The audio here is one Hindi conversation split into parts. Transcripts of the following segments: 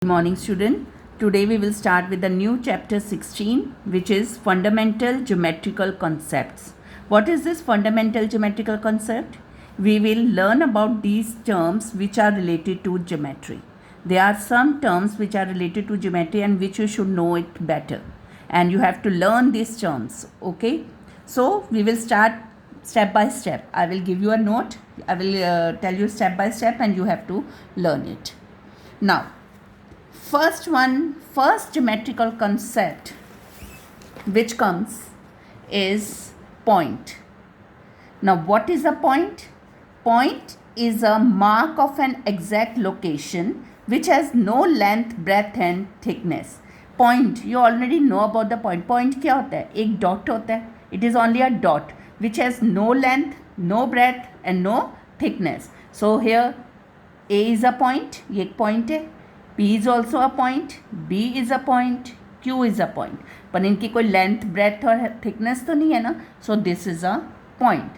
Good morning, student. Today we will start with the new chapter 16, which is fundamental geometrical concepts. What is this fundamental geometrical concept? We will learn about these terms which are related to geometry. There are some terms which are related to geometry and which you should know it better, and you have to learn these terms. Okay, so we will start step by step. I will give you a note. I will tell you step by step and you have to learn it. Now, first geometrical concept which comes is point. Now, what is a point? Point is a mark of an exact location which has no length, breadth and thickness. Point, you already know about the point. Point क्या होता है? एक dot होता है. It is only a dot which has no length, no breadth and no thickness. So here A is a point. ये एक point है. P is also a point, B is a point, Q is a point. पर इनकी कोई लेंथ ब्रेथ और थिकनेस तो नहीं है ना. सो this is a point.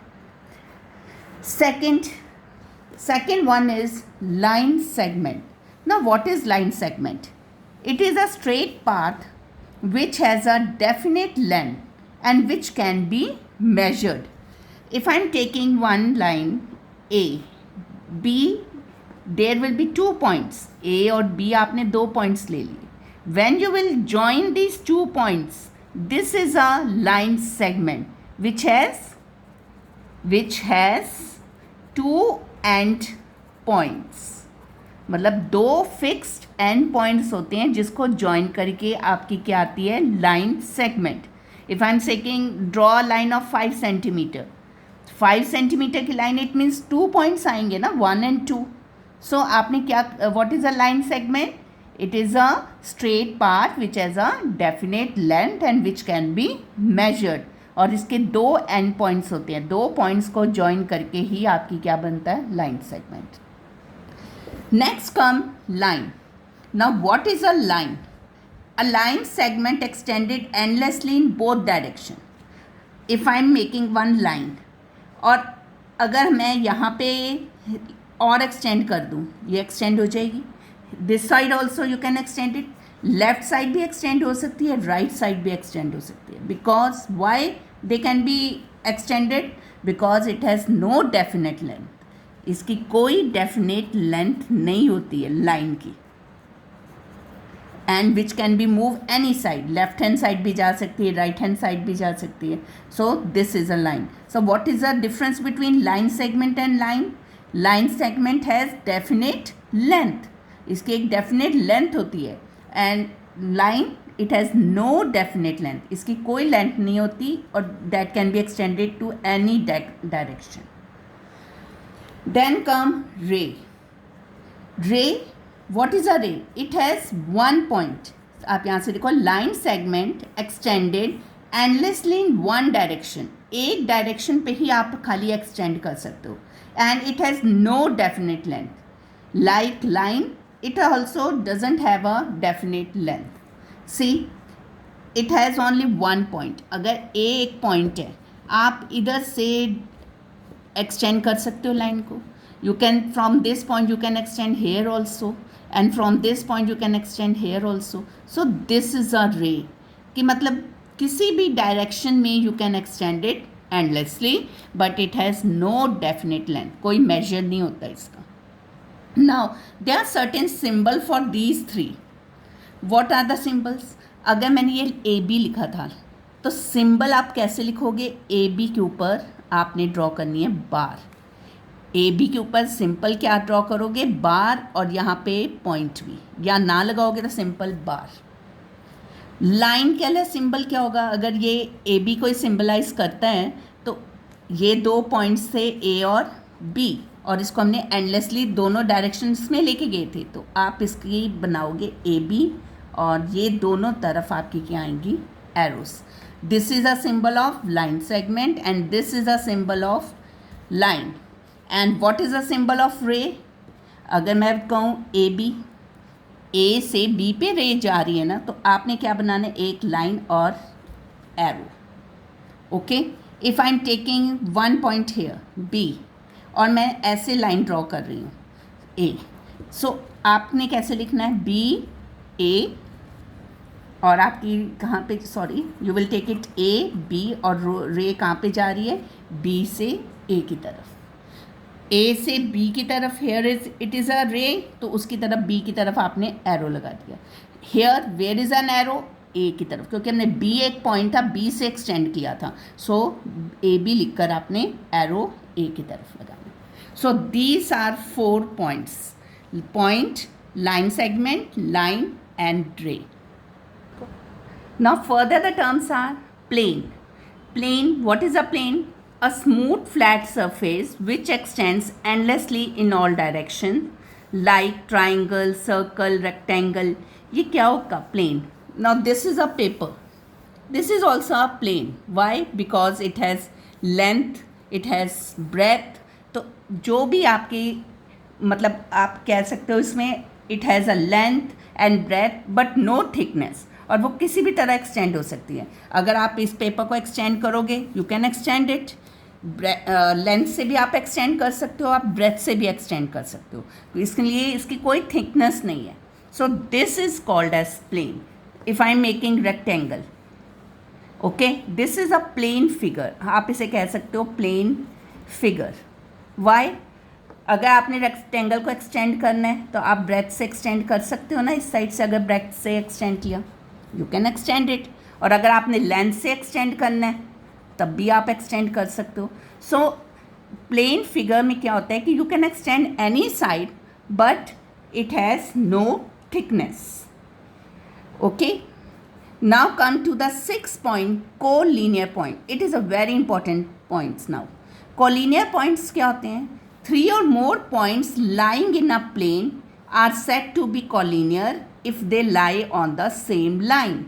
Second one is line segment. Now what is line segment? It is a straight path which has a definite length and which can be measured. If I am taking one line A, B, there will be 2 points. A और B आपने 2 points ले लिए. When you will join these 2 points, this is a line segment which has 2 end points. मतलब 2 fixed end points होते हैं जिसको join करके आपकी क्या आती है? Line segment. If I am saying draw a line of 5 centimeter. 5 centimeter की line, it means 2 points आएंगे ना, 1 and 2. So आपने क्या, what is a line segment? It is a straight path which has a definite length and which can be measured. और इसके 2 end points होते हैं. 2 points को join करके ही आपकी क्या बनता है? Line segment. Next come line. Now what is a line? A line segment extended endlessly in both direction. If I am making one line, और अगर मैं यहाँ पे और एक्सटेंड कर दूँ, ये एक्सटेंड हो जाएगी. This side also you can extend it. Left side भी एक्सटेंड हो सकती है, राइट साइड भी एक्सटेंड हो सकती है. Because why they can be extended? Because it has no definite length. इसकी कोई डेफिनेट लेंथ नहीं होती है लाइन की. And which can be move any side. Left hand side भी जा सकती है, राइट हैंड साइड भी जा सकती है. So this is a line. So what is the difference between line segment and line? Line segment has definite length. इसकी एक डेफिनेट लेंथ होती है. And line, it has no definite length. इसकी कोई लेंथ नहीं होती और that can be extended to any direction. Then come ray. Ray, what is a ray? It has 1 point. आप यहाँ से देखो, line segment extended endlessly in one direction. एक डायरेक्शन पे ही आप खाली एक्सटेंड कर सकते हो. And it has no definite length. Like line, it also doesn't have a definite length. See, it has only 1 point. अगर A एक point है, आप इधर से extend कर सकते हो line को. You can, from this point you can extend here also, and from this point you can extend here also. So this is a ray. कि मतलब किसी भी direction में you can extend it endlessly, but it has no definite length. कोई measure नहीं होता इसका. Now there are certain symbol for these three. What are the symbols? अगर मैंने ये AB लिखा था तो symbol आप कैसे लिखोगे? AB के ऊपर आपने ड्रॉ करनी है बार. AB के ऊपर सिंपल क्या ड्रॉ करोगे? बार. और यहाँ पे पॉइंट भी, या ना लगाओगे तो सिंपल बार. लाइन के लिए सिंबल क्या होगा? अगर ये ए बी को सिंबलाइज करता है तो ये 2 पॉइंट्स थे ए और बी, और इसको हमने एंडलेसली दोनों डायरेक्शंस में लेके गए थे. तो आप इसकी बनाओगे ए बी और ये दोनों तरफ आपकी क्या आएंगी? Arrows. This is a symbol of line segment and this is a symbol of line. And what is a symbol of रे? अगर मैं कहूँ ए बी, ए से बी पे रे जा रही है ना, तो आपने क्या बनाना है? एक लाइन और arrow. Okay, if I am taking 1 point here B और मैं ऐसे लाइन ड्रॉ कर रही हूँ ए. सो आपने कैसे लिखना है? बी ए, और आपकी कहाँ पे, sorry, you will take it A B, और रे कहाँ पे जा रही है, बी से ए की तरफ, ए से बी की तरफ। हेयर इट इज़ अ रे, तो उसकी तरफ बी की तरफ आपने एरो लगा दिया। Here where is an arrow, A की तरफ, क्योंकि हमने बी एक पॉइंट था, बी से एक्सटेंड किया था, सो ए बी लिखकर आपने एरो ए की तरफ लगाना। So these are 4 points, point, line segment, line and ray. Now further the terms are plane. Plane, what is a plane? A smooth flat surface which extends endlessly in all directions like triangle, circle, rectangle. ये क्या होगा, plane. Now this is a paper. This is also a plane. Why? Because it has length, it has breadth. तो जो भी आपकी, मतलब आप कह सकते हो इसमें it has a length and breadth but no thickness, और वो किसी भी तरह एक्सटेंड हो सकती है। अगर आप इस पेपर को एक्सटेंड करोगे, you can extend it, length से भी आप एक्सटेंड कर सकते हो, आप ब्रेथ से भी एक्सटेंड कर सकते हो, तो इसके लिए इसकी कोई थिकनेस नहीं है। So this is called as plane. If I am making rectangle, okay, this is a plane figure, आप इसे कह सकते हो प्लेन फिगर। वाई? अगर आपने रेक्टेंगल को एक्सटेंड करना है तो आप ब्रेथ से एक्सटेंड कर सकते हो ना, इस साइड से अगर ब्रेथ से एक्सटेंड किया, यू कैन एक्सटेंड इट, और अगर आपने लेंथ से एक्सटेंड करना है तब भी आप एक्सटेंड कर सकते हो। सो प्लेन फिगर में क्या होता है कि you can extend any side but it has no thickness. Okay, now come to the 6th point, collinear point. It is a very important points. Now collinear points क्या होते हैं? 3 or more points lying in a plane are said to be collinear if they lie on the same line.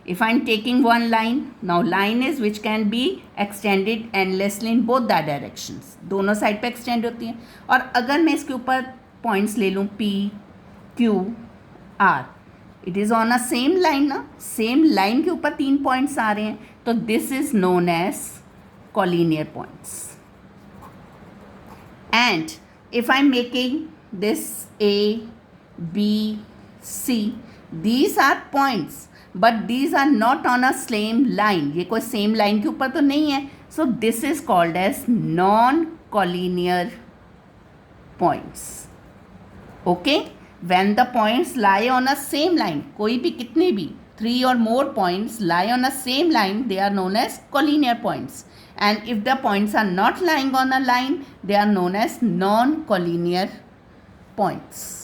If I am taking one line, now line is which can be extended endlessly in both the directions. दोनों साइड पे एक्सटेंड होती हैं। और अगर मैं इसके ऊपर पॉइंट्स ले लूँ P, Q, R, it is on a same line ना, सेम लाइन के ऊपर 3 पॉइंट्स आ रहे हैं, तो this is known as collinear points. And if I'm making this A, B, C, these are points but these are not on a same line. ये कोई same line के ऊपर तो नहीं है, so this is called as non-collinear points. Okay, when the points lie on a same line, कोई भी, कितने भी 3 or more points lie on a same line, they are known as collinear points. And if the points are not lying on a line, they are known as non-collinear points.